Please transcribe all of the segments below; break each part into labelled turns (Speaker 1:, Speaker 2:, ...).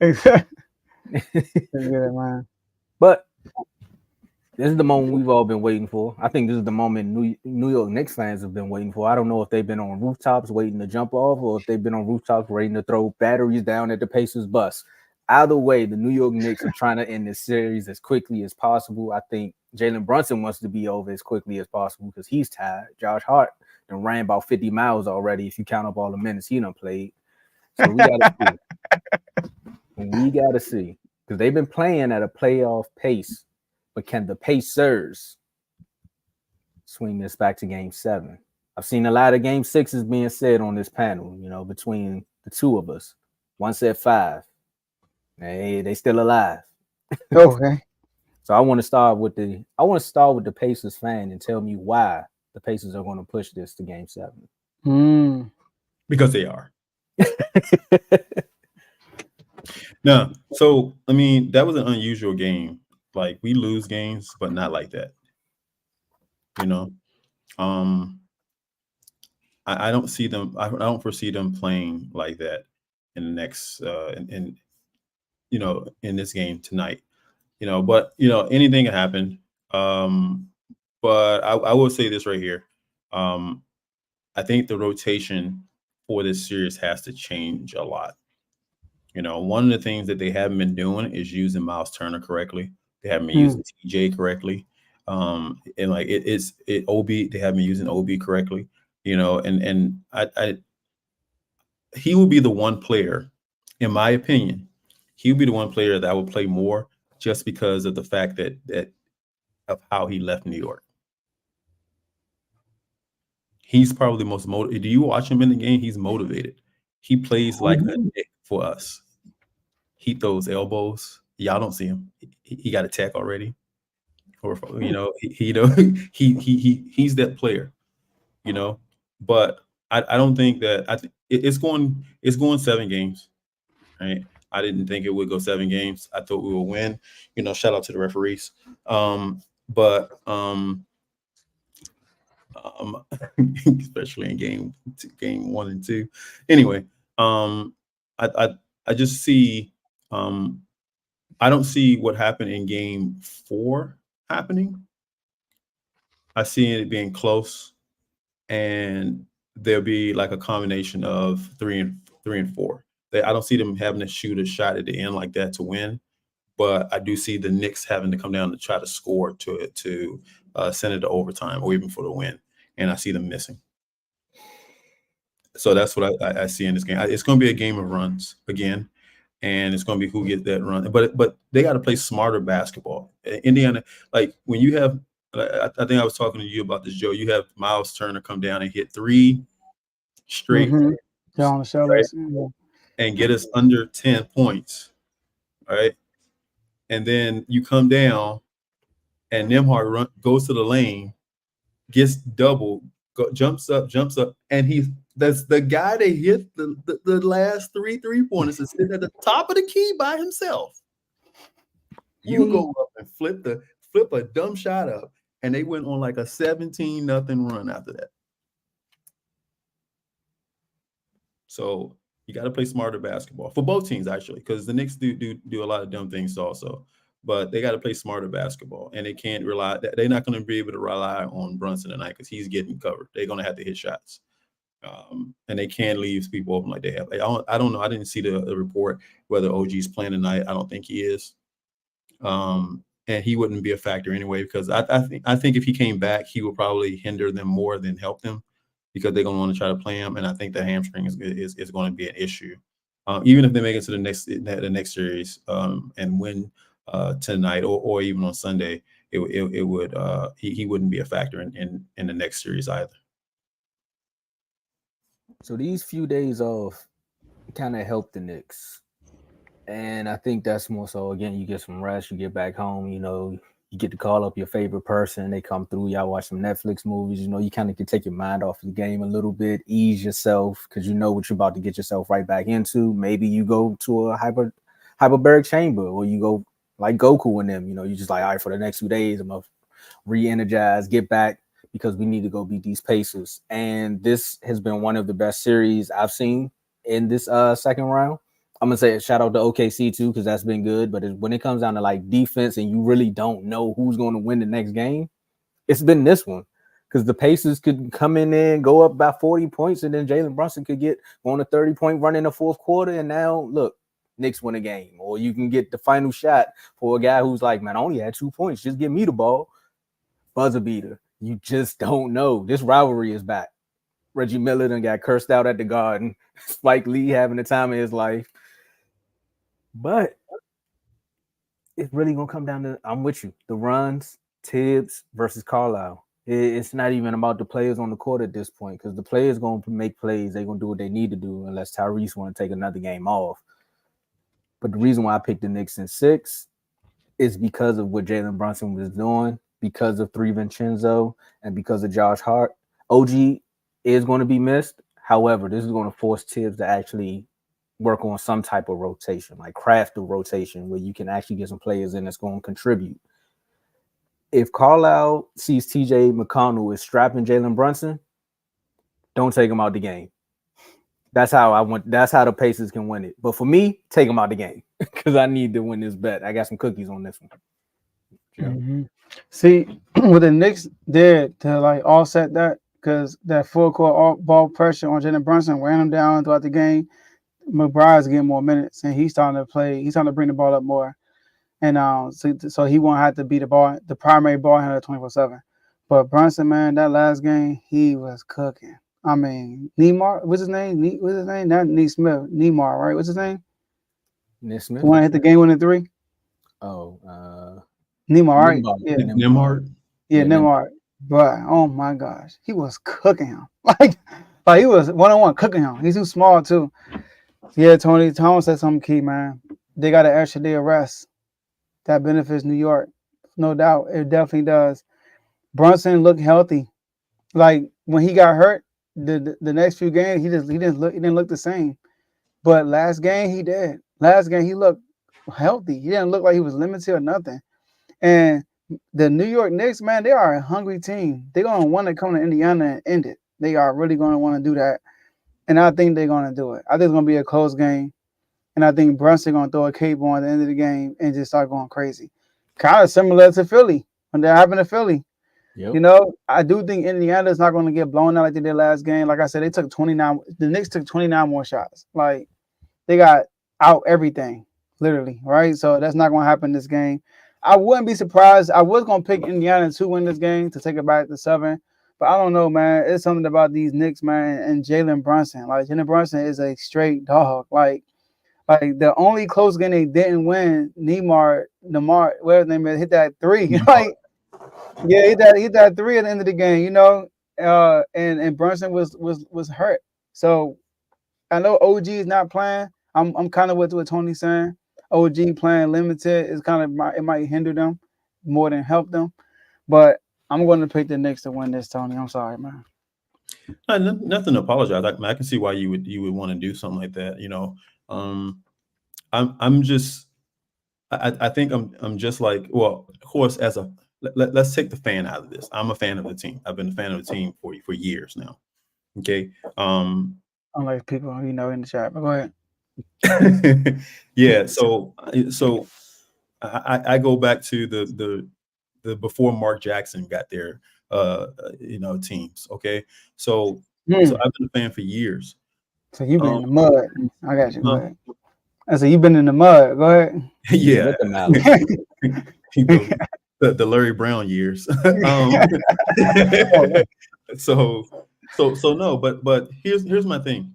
Speaker 1: Exactly. Yeah, man.
Speaker 2: But this is the moment we've all been waiting for. I think this is the moment New York Knicks fans have been waiting for. I don't know if they've been on rooftops waiting to jump off or if they've been on rooftops waiting to throw batteries down at the Pacers bus. Either way, the New York Knicks are trying to end this series as quickly as possible. I think Jalen Brunson wants to be over as quickly as possible because he's tired. Josh Hart done ran about 50 miles already if you count up all the minutes he done played. So we got to see. We got to see because they've been playing at a playoff pace, but can the Pacers swing this back to game seven? I've seen a lot of game sixes being said on this panel, between the two of us. One said five. Hey, they still alive.
Speaker 1: Okay.
Speaker 2: So I want to start with the Pacers fan and tell me why the Pacers are going to push this to game seven.
Speaker 1: Mm.
Speaker 3: because they are. No, so I mean that was an unusual game. Like we lose games, but not like that. You know, um, I don't see them. I don't foresee them playing like that in the next in this game tonight. But anything can happen. Um, but I will say this right here. Um, I think the rotation for this series has to change a lot. One of the things that they haven't been doing is using Miles Turner correctly. They haven't been
Speaker 1: Mm.
Speaker 3: using TJ correctly. And like OB, they haven't been using OB correctly. And I he will be the one player, in my opinion, he would be the one player that I would play more just because of the fact that of how he left New York. He's probably the most motivated. Do you watch him in the game? He's motivated. He plays like a
Speaker 1: Mhm.
Speaker 3: Nick for us. He throws elbows. Y'all don't see him. He got a tech already, or he's that player. You know, but I don't think that it's going 7 games. Right? I didn't think it would go 7 games. I thought we would win. Shout out to the referees. But um, especially in game 1 and 2. Anyway, um, I, I I just see I don't see what happened in game 4 happening. I see it being close, and there'll be like a combination of three and four. I don't see them having to shoot a shot at the end like that to win, but I do see the Knicks having to come down to try to score to send it to overtime or even for the win, and I see them missing. So that's what I see in this game. It's going to be a game of runs again, and it's going to be who gets that run. But they got to play smarter basketball. Indiana, like when you have, I think I was talking to you about this, Joe. You have Miles Turner come down and hit 3 straight,
Speaker 1: Mhm. Yeah, on the show
Speaker 3: right,
Speaker 1: us. Yeah.
Speaker 3: and get us under 10 points, right? And then you come down, and Nimhard goes to the lane, gets double, jumps up, and that's the guy that hit the last three-pointers is sitting at the top of the key by himself. You
Speaker 1: Hey.
Speaker 3: go up and flip a dumb shot up, and they went on like a 17-0 run after that. So you got to play smarter basketball for both teams actually, because the Knicks do a lot of dumb things also. But they got to play smarter basketball, and they can't rely. They're not going to be able to rely on Brunson tonight because he's getting covered. They're going to have to hit shots, and they can't leave people open like they have. I don't know. I didn't see the report whether OG's playing tonight. I don't think he is, and he wouldn't be a factor anyway because I think if he came back, he would probably hinder them more than help them because they're going to want to try to play him, and I think the hamstring is going to be an issue. Even if they make it to the next series and win tonight or even on Sunday, it would he wouldn't be a factor in the next series either.
Speaker 2: So these few days off kind of help the Knicks. And I think that's more so again, you get some rest, you get back home, you get to call up your favorite person, they come through, y'all watch some Netflix movies, you kind of can take your mind off the game a little bit, ease yourself, because you know what you're about to get yourself right back into. Maybe you go to a hyperbaric chamber, or you go like Goku and them, you just like, all right, for the next 2 days, I'm gonna re-energize, get back because we need to go beat these Pacers. And this has been one of the best series I've seen in this second round. I'm gonna say a shout out to OKC too, because that's been good. But when it comes down to like defense and you really don't know who's going to win the next game, it's been this one. Because the Pacers could come in there and go up by 40 points, and then Jalen Brunson could get on a 30-point run in the fourth quarter. And now, look, Knicks win a game. Or you can get the final shot for a guy who's like, man, I only had 2 points. Just give me the ball. Buzzer beater. You just don't know. This rivalry is back. Reggie Miller done got cursed out at the Garden. Spike Lee having the time of his life. But it's really going to come down to, I'm with you, the runs, Tibbs versus Carlisle. It's not even about the players on the court at this point, because the players going to make plays. They're going to do what they need to do unless Tyrese want to take another game off. But the reason why I picked the Knicks in 6 is because of what Jalen Brunson was doing, because of Vincenzo, and because of Josh Hart. OG is going to be missed. However, this is going to force Tibbs to actually work on some type of rotation, like craft the rotation where you can actually get some players in that's going to contribute. If Carlisle sees TJ McConnell is strapping Jalen Brunson, don't take him out the game. That's how that's how the Pacers can win it. But for me, take him out the game because I need to win this bet. I got some cookies on this one.
Speaker 1: Yeah. Mm-hmm. See, what the Knicks did to like offset that, because that full court ball pressure on Jalen Brunson ran him down throughout the game. McBride's getting more minutes, and he's starting to play. He's starting to bring the ball up more, and so he won't have to be the primary ball handler 24/7. But Brunson, man, that last game he was cooking. I mean, Neymar, what's his name? Not Neesmith, Neymar, right? What's his name?
Speaker 2: Neesmith.
Speaker 1: The one that hit the game-winning 3.
Speaker 2: Oh,
Speaker 1: Neymar, right?
Speaker 3: Yeah, Neymar.
Speaker 1: Yeah, Neymar. But oh my gosh, he was cooking him like he was one-on-one cooking him. He's too small too. Yeah, Tony Thomas said something key, man. They got an extra day of rest. That benefits New York, no doubt. It definitely does. Brunson looked healthy. Like when he got hurt, the next few games he didn't look the same. But last game he did. Last game he looked healthy. He didn't look like he was limited or nothing. And the New York Knicks, man, they are a hungry team. They're gonna want to come to Indiana and end it. They are really gonna want to do that. And I think they're going to do it. I think it's going to be a close game. And I think Brunson going to throw a cable at the end of the game and just start going crazy. Kind of similar to Philly when that happened to Philly. Yep. You know, I do think Indiana's not going to get blown out like they did last game. Like I said, the Knicks took 29 more shots. Like they got out everything, literally, right? So that's not going to happen this game. I wouldn't be surprised. I was going to pick Indiana to win this game to take it back to 7. But I don't know, man. It's something about these Knicks, man, and Jalen Brunson. Like, Jalen Brunson is a straight dog. Like the only close game they didn't win, Neymar, whatever his name is, hit that 3. Like, yeah, hit that 3 at the end of the game, you know. And Brunson was hurt. So I know OG is not playing. I'm kind of with what Tony's saying. OG playing limited is kind of it might hinder them more than help them. But I'm going to pick the Knicks to win this, Tony. I'm sorry, man.
Speaker 3: Nothing to apologize. I can see why you would want to do something like that. You know, I'm just. I think I'm just like, well, of course, let's take the fan out of this. I'm a fan of the team. I've been a fan of the team for years now. Okay.
Speaker 1: Unlike people in the chat, but go ahead.
Speaker 3: Yeah. So I go back to the before Mark Jackson got there, teams. Okay, so I've been a fan for years.
Speaker 1: So you've been in the mud. I got you. Go ahead. I said you've been in the mud. Go ahead.
Speaker 3: Yeah, the Larry Brown years. So no, but here's my thing.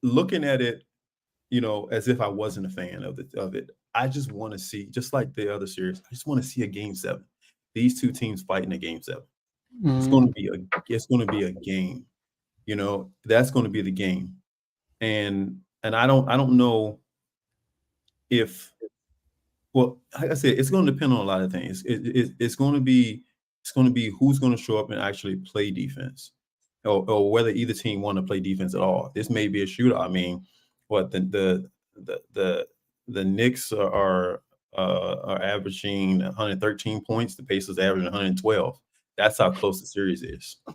Speaker 3: Looking at it, as if I wasn't a fan of it. I just want to see, just like the other series, I just want to see a game 7. These two teams fighting a game 7. It's going to be a game. That's going to be the game. And I don't know if, well, like I said, it's going to depend on a lot of things. It's going to be who's going to show up and actually play defense, or whether either team want to play defense at all. This may be a shootout. I mean, what the Knicks are averaging 113 points. The Pacers averaging 112. That's how close the series is.
Speaker 2: I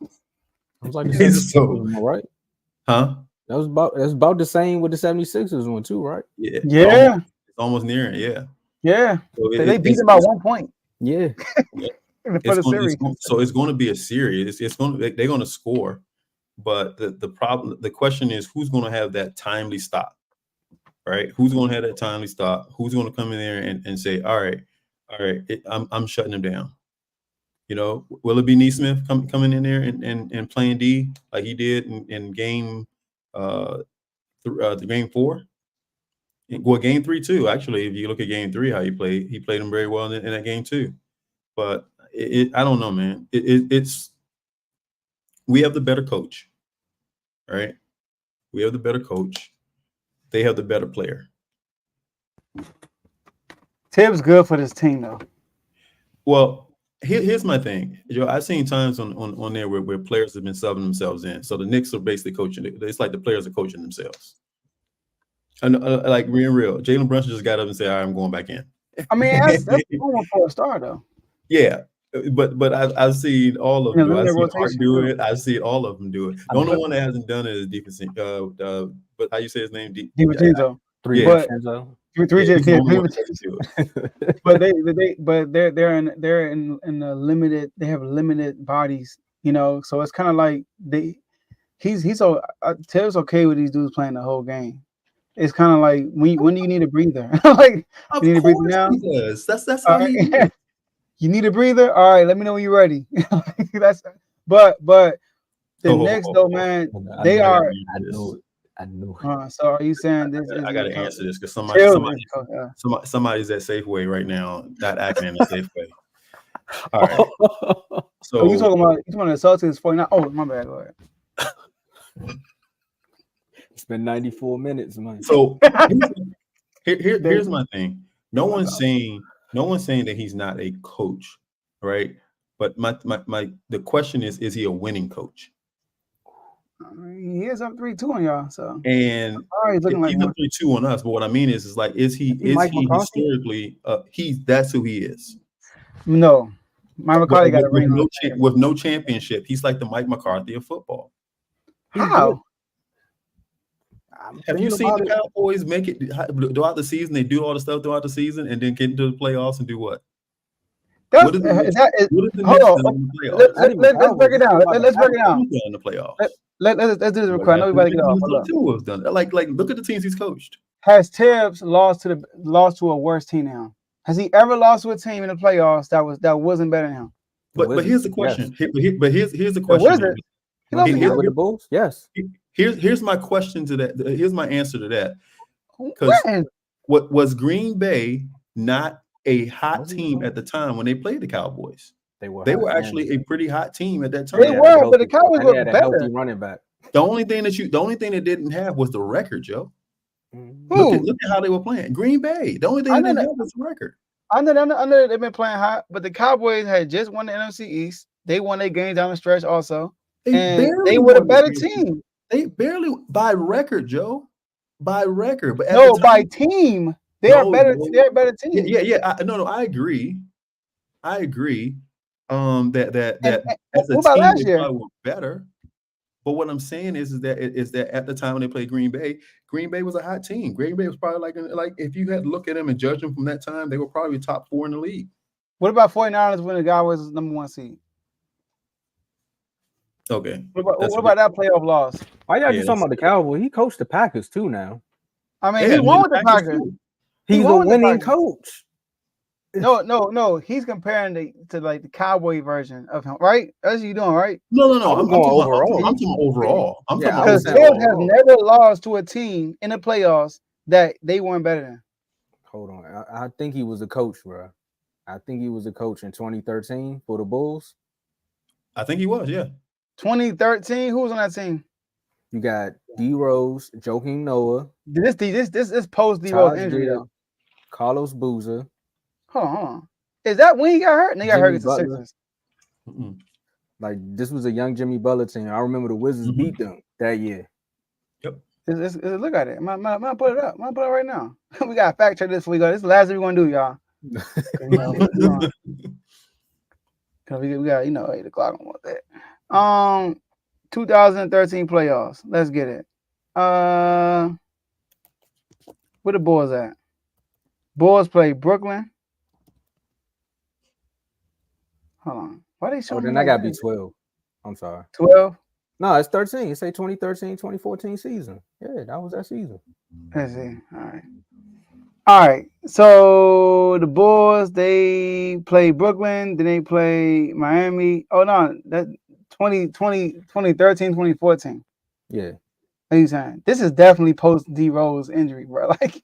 Speaker 2: was like, so, right?
Speaker 3: Huh?
Speaker 2: That's about the same with the 76ers one too, right?
Speaker 3: Yeah.
Speaker 1: Yeah.
Speaker 3: It's almost near it. Yeah.
Speaker 1: Yeah.
Speaker 3: So
Speaker 1: They beat them by 1 point.
Speaker 2: Yeah.
Speaker 1: For the series.
Speaker 3: So it's going to be a series. They're going to score, but the question is who's going to have that timely stop, right? Who's going to have that timely stop? Who's going to come in there and say, all right, I'm shutting them down. You know, will it be Neesmith coming in there and playing D like he did in game the game 4? Well, game 3 too. Actually, if you look at game 3, how he played him very well in that game too. But I don't know, man. It's we have the better coach, right? We have the better coach. They have the better player.
Speaker 1: Tibbs good for this team though.
Speaker 3: Well, here's my thing. I've seen times on there where players have been subbing themselves in. So the Knicks are basically coaching. It's like the players are coaching themselves. And like real, Jalen Brunson just got up and said, "All right, I'm going back in."
Speaker 1: I mean, that's normal for a star though.
Speaker 3: Yeah, but I've seen all of them do it. I've seen Art do it. I've seen all of them do it. The only one that hasn't done it is defense. But how you say his name?
Speaker 1: DiVincenzo.
Speaker 2: Three.
Speaker 1: But they're in the limited. They have limited bodies, you know. So it's kind of like he's so Tibbs okay with these dudes playing the whole game. It's kind of like when do you need a breather? Like
Speaker 3: of
Speaker 1: you need a breather now.
Speaker 3: That's how he is.
Speaker 1: You need a breather. All right, let me know when you're ready. But the Knicks though, man, they are.
Speaker 2: I know.
Speaker 1: So are you saying this?
Speaker 3: I got to answer this because somebody's at Safeway right now, not acting in a safe way. All right. So
Speaker 1: you talking about the Celtics 49? Oh, my bad. Go ahead.
Speaker 2: It's been 94 minutes, man.
Speaker 3: So here's my thing. No one's saying that he's not a coach, right? But the question is he a winning coach?
Speaker 1: He is up 3-2 on y'all. So
Speaker 3: and
Speaker 1: he's looking like
Speaker 3: he's up 3-2 on us. But what I mean is like is he historically that's who he is?
Speaker 1: No, Mike McCarthy got a ring
Speaker 3: with no championship. He's like the Mike McCarthy of football.
Speaker 1: How?
Speaker 3: Have you seen the Cowboys make it throughout the season? They do all the stuff throughout the season and then get into the playoffs and do what?
Speaker 1: Hold on. Let's break it down. Let's break it down.
Speaker 3: In the playoffs.
Speaker 1: Let's do this real quick. I know we about to get off.
Speaker 3: Done. Like look at the teams he's coached.
Speaker 1: Has Tibbs lost to a worse team now? Has he ever lost to a team in the playoffs that wasn't better than him?
Speaker 3: But here's the question. Yes. But here's the question.
Speaker 1: What is it?
Speaker 2: With the Bulls? Yes.
Speaker 3: Here's my question to that. Here's my answer to that. Because what was Green Bay not a hot team at the time when they played the Cowboys? They were actually a pretty hot team at that time.
Speaker 1: They were, but the Cowboys were better.
Speaker 2: Healthy running back.
Speaker 3: The only thing they didn't have was the record, Joe. Look at how they were playing. Green Bay. The only thing they didn't have was the record.
Speaker 1: I know they've been playing hot, but the Cowboys had just won the NFC East. They won their game down the stretch also. They were a better team.
Speaker 3: They barely by record, Joe. By record. But
Speaker 1: by team. They're a better team.
Speaker 3: Yeah. I agree. That as a team they probably were better. But what I'm saying is that at the time when they played Green Bay was a hot team. Green Bay was probably like if you had to look at them and judge them from that time, they were probably top 4 in the league.
Speaker 1: What about 49ers when the guy was number 1 seed?
Speaker 3: Okay.
Speaker 1: What about that playoff loss?
Speaker 2: Why y'all just talking about the Cowboys? He coached the Packers too now.
Speaker 1: I mean, he won with the Packers.
Speaker 2: He's a winning coach.
Speaker 1: No. He's comparing to like the Cowboy version of him, right? That's what you're doing, right?
Speaker 3: No. I'm talking overall.
Speaker 1: Because Tibbs has never lost to a team in the playoffs that they weren't better than.
Speaker 2: Hold on. I think he was a coach, bro. I think he was a coach in 2013 for the Bulls.
Speaker 3: I think he was, yeah.
Speaker 1: 2013. Who was on that team?
Speaker 2: You got D Rose, Joakim Noah.
Speaker 1: This post D Rose injury though.
Speaker 2: Carlos Boozer.
Speaker 1: Hold on. Is that when he got hurt? And he got hurt against the Sixers.
Speaker 2: Like this was a young Jimmy Butler team. I remember the Wizards beat them that year.
Speaker 3: Yep.
Speaker 1: Look at it. I'm gonna put it up. I'm gonna put it up right now. We gotta fact check this before we go. This is the last thing we're gonna do, y'all. Cause we got 8 o'clock on that. 2013 playoffs. Let's get it. Where the Bulls at? Bulls play Brooklyn. Hold on. Why they
Speaker 2: Oh,
Speaker 1: showing
Speaker 2: then
Speaker 1: me
Speaker 2: I
Speaker 1: like
Speaker 2: gotta be
Speaker 1: this?
Speaker 2: 12. I'm sorry.
Speaker 1: 12?
Speaker 2: No, it's 13. It say 2013, 2014 season. Yeah, that was that season.
Speaker 1: Let's see. All right. So the Bulls, they play Brooklyn, then they play Miami. Oh no, that 2013, 2014.
Speaker 2: Yeah.
Speaker 1: What are you saying? This is definitely post D Rose injury, bro. Like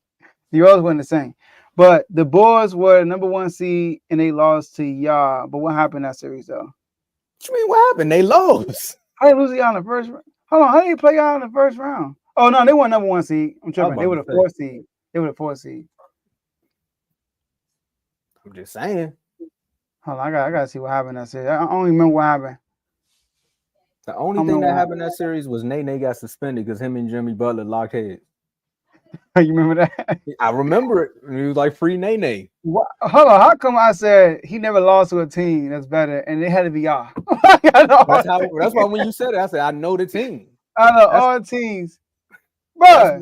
Speaker 1: D Rose wasn't the same. But the Bulls were number 1 seed and they lost to y'all. But what happened that series though?
Speaker 2: What you mean what happened? They lost.
Speaker 1: How they lose y'all in the first round? Hold on, how did they play y'all in the first round? Oh no, they weren't number 1 seed. I'm tripping. They were the 4th seed. They were the 4th seed.
Speaker 2: I'm just saying.
Speaker 1: Hold on, I gotta see what happened that series. I don't even remember what happened.
Speaker 2: The only thing that happened in that series was Nene got suspended because him and Jimmy Butler locked heads.
Speaker 1: You remember that?
Speaker 2: I remember it. He was like free Nene.
Speaker 1: What? Hold on, how come I said he never lost to a team that's better and it had to be y'all?
Speaker 2: That's why when you said it, I said I know the team.
Speaker 1: I know all teams. Bruh,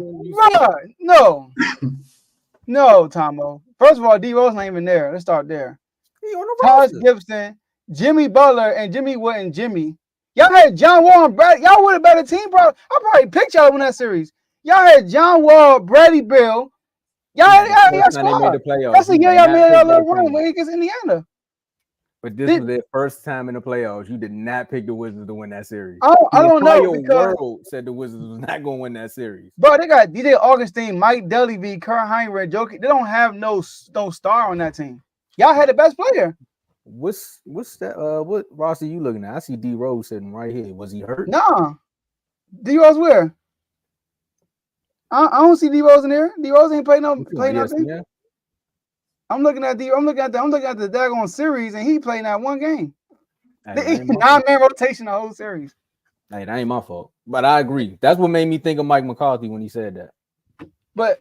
Speaker 1: no, Tomo. First of all, D Rose not even there. Let's start there.
Speaker 2: He on the
Speaker 1: Taj
Speaker 2: roster.
Speaker 1: Gibson, Jimmy Butler, and Jimmy wasn't Jimmy. Y'all had John Wall and Brad. Y'all would have better team, bro. I probably picked y'all in that series. Y'all had John Wall, Bradley Bill. Y'all
Speaker 2: they made the playoffs.
Speaker 1: That's the year y'all made y'all little run when against Indiana.
Speaker 2: But this was their first time in the playoffs. You did not pick the Wizards to win that series.
Speaker 1: I don't know because
Speaker 2: world said the Wizards was not going to win that series.
Speaker 1: Bro, they got DJ Augustine, Mike Dunleavy, Kurt Heinrich, Jokic. They don't have no star on that team. Y'all had the best player.
Speaker 2: What's that? What roster you looking at? I see D Rose sitting right here. Was he hurt?
Speaker 1: Nah. D Rose where? I don't see D Rose in there. D Rose ain't play nothing.
Speaker 2: Yeah.
Speaker 1: I'm looking at the daggone series, and he played that one game.
Speaker 2: Hey,
Speaker 1: 9-man rotation the whole series.
Speaker 2: Hey, that ain't my fault. But I agree. That's what made me think of Mike McCarthy when he said that.
Speaker 1: But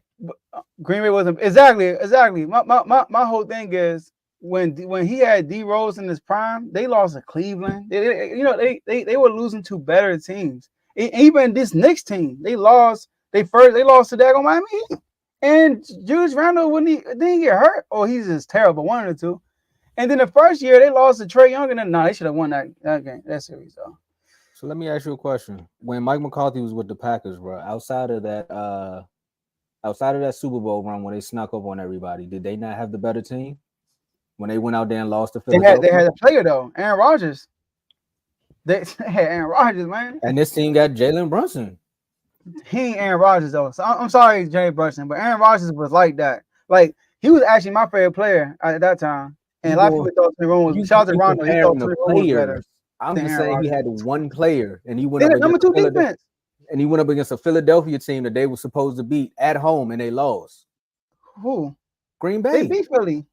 Speaker 1: Green Bay wasn't exactly. My whole thing is when he had D Rose in his prime, they lost to Cleveland. They were losing to better teams. Even this Knicks team, they lost. They lost to daggone Miami Heat. And Julius Randle didn't get hurt, or he's just terrible, one of the two. And then the first year they lost to Trae Young, and then they should have won that game, that series though.
Speaker 2: So let me ask you a question: when Mike McCarthy was with the Packers, bro, outside of that Super Bowl run when they snuck up on everybody, did they not have the better team? When they went out there and lost to Philadelphia,
Speaker 1: they had a player though, Aaron Rodgers. They had Aaron Rodgers, man.
Speaker 2: And this team got Jalen Brunson.
Speaker 1: He ain't Aaron Rodgers though. So I'm sorry, Jay Brunson, but Aaron Rodgers was like that. Like he was actually my favorite player at that time. And a lot of people thought Tyrone was. Shout out to Rondo. He thought Tyrone was better.
Speaker 2: I'm just saying he had one player, and he went
Speaker 1: up
Speaker 2: against
Speaker 1: number 2 defense.
Speaker 2: And he went up against a Philadelphia team that they were supposed to beat at home, and they lost.
Speaker 1: Who?
Speaker 2: Green Bay.
Speaker 1: They beat Philly.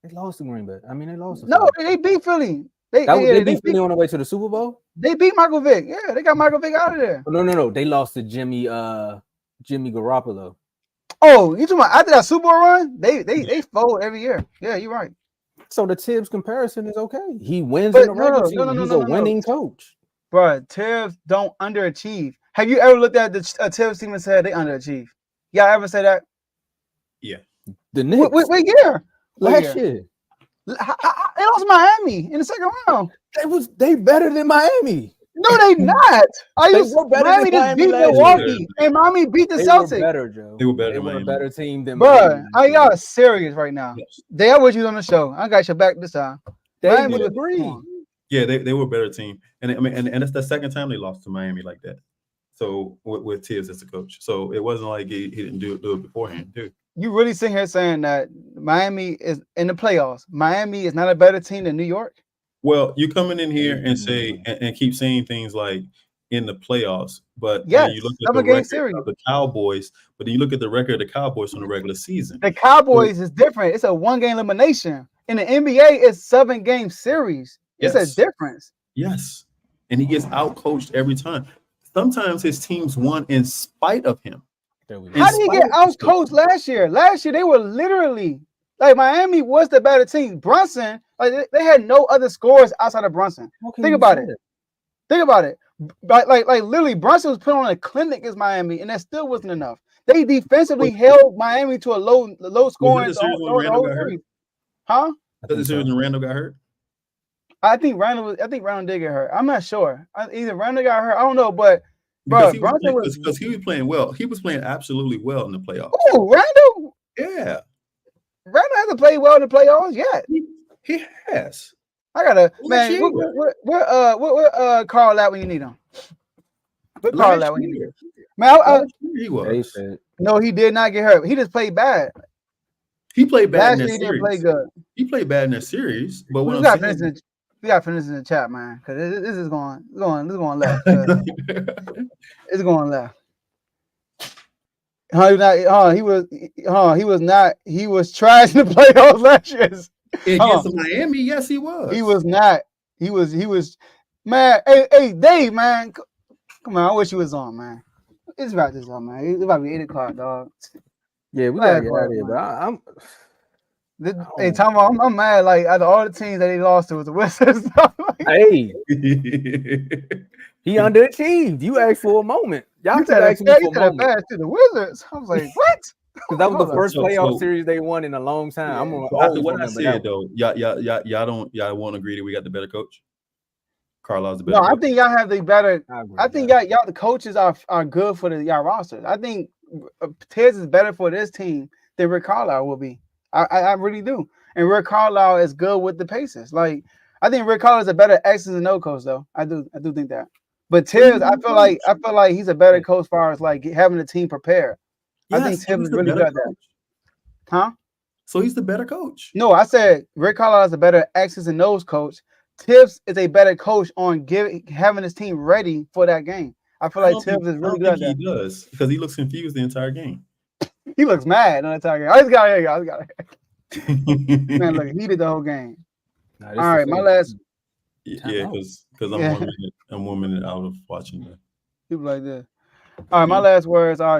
Speaker 2: They lost to Green Bay. I mean, they lost.
Speaker 1: No, they beat Philly. They
Speaker 2: beat Philly on the way to the Super Bowl.
Speaker 1: They beat Michael Vick. Yeah, they got Michael Vick out of there.
Speaker 2: No. They lost to Jimmy Garoppolo.
Speaker 1: Oh, you talking about after that Super Bowl run? They fold every year. Yeah, you're right.
Speaker 2: So the Tibbs comparison is okay. He wins in the regular season. He's a winning coach.
Speaker 1: Bro, Tibbs don't underachieve. Have you ever looked at the Tibbs team and said they underachieve? Y'all ever say that?
Speaker 3: Yeah.
Speaker 2: The Knicks.
Speaker 1: What year?
Speaker 2: Last year.
Speaker 1: They lost Miami in the second round.
Speaker 2: They better than Miami.
Speaker 1: No, they not. Miami just beat Milwaukee, and Miami beat the Celtics.
Speaker 2: They were better, Joe.
Speaker 3: They were better.
Speaker 2: They were a better team than
Speaker 1: Miami. Bro, y'all serious right now? Yes. They are with you on the show. I got your back this time.
Speaker 2: They would agree.
Speaker 3: Yeah, they were a better team, and I mean, and it's the second time they lost to Miami like that. So with Tibbs as the coach, so it wasn't like he didn't do it beforehand, too.
Speaker 1: You really sitting here saying that Miami is in the playoffs? Miami is not a better team than New York?
Speaker 3: Well, you coming in here and say and keep saying things like in the playoffs, but
Speaker 1: yes,
Speaker 3: you look at the record of the Cowboys, but then you look at the record of the Cowboys from the regular season.
Speaker 1: The Cowboys is different. It's a 1-game elimination. In the NBA, it's 7-game series. It's a difference.
Speaker 3: Yes, and he gets out-coached every time. Sometimes his teams won in spite of him.
Speaker 1: How did he get out-coached last year? Last year, they were literally like Miami was the better team. Brunson, like they had no other scores outside of Brunson. Think about it. like literally Brunson was put on a clinic against Miami, and that still wasn't enough. They defensively held Miami to a low scoring
Speaker 3: Was that the series when
Speaker 1: the
Speaker 3: Randall
Speaker 1: whole
Speaker 3: got hurt?
Speaker 1: series. Huh?
Speaker 3: Was that the series when Randall got hurt?
Speaker 1: I think Randall did get hurt. I'm not sure. Either Randall got hurt. I don't know, but
Speaker 3: Because
Speaker 1: bro,
Speaker 3: because he was playing well. He was playing absolutely well in the playoffs.
Speaker 1: Oh, Randall.
Speaker 3: Yeah.
Speaker 1: Randall hasn't played well in the playoffs yet.
Speaker 3: He has.
Speaker 1: I gotta
Speaker 3: Last
Speaker 1: man.
Speaker 3: year.
Speaker 1: Where Carl at when you need him? Where Carl
Speaker 3: Last
Speaker 1: at when you need
Speaker 3: year.
Speaker 1: him? Man,
Speaker 3: Last year he was.
Speaker 1: no, he did not get hurt. He just played bad.
Speaker 3: He played bad
Speaker 1: Last
Speaker 3: in
Speaker 1: year
Speaker 3: that
Speaker 1: he didn't play
Speaker 3: series.
Speaker 1: good.
Speaker 3: He played bad in that series. But what
Speaker 1: We
Speaker 3: I'm
Speaker 1: got
Speaker 3: saying,
Speaker 1: we got to finish in the chat, man, because this is going left. It's going left. He was trash in the playoffs last year.
Speaker 3: against Miami, yes, he was.
Speaker 1: He was not. He was. Man, hey, Dave, man, come on. I wish he was on, man. It's about this on, man. It's about to be 8 o'clock, dog.
Speaker 2: Yeah, we gotta get out of here. But I'm
Speaker 1: hey, Tom, I'm mad. Like out of all the teams that he lost to, was the Wizards.
Speaker 2: hey, he underachieved. You asked for a moment. Y'all keep asking me for a moment.
Speaker 1: To the Wizards. I was like, what?
Speaker 2: Because that was the first playoff series they won in a long time.
Speaker 3: Yeah.
Speaker 2: I'm gonna
Speaker 3: after what I said though, y'all won't agree that we got the better coach. Carlisle's the better.
Speaker 1: No,
Speaker 3: coach.
Speaker 1: I think y'all have the better. I think y'all the coaches are good for y'all rosters. I think Tiz is better for this team than Rick Carlisle will be. I really do. And Rick Carlisle is good with the Pacers. Like I think Rick Carlisle is a better X's and O coach though. I do think that. But Tiz, I feel like he's a better coach as far as like having the team prepared.
Speaker 3: Yes,
Speaker 1: I think Tiz is really good at that. Huh?
Speaker 3: So he's the better coach.
Speaker 1: No, I said Rick Carlisle is a better X's and O's coach. Tibbs is a better coach on having his team ready for that game. I feel like Tibbs is really good at that.
Speaker 3: He does because he looks confused the entire game.
Speaker 1: He looks mad on the entire game. I just got it. Man, look, he did the whole game. All right, my last.
Speaker 3: Yeah, because I'm 1 minute out of watching that.
Speaker 1: People like this. All right, my last words are.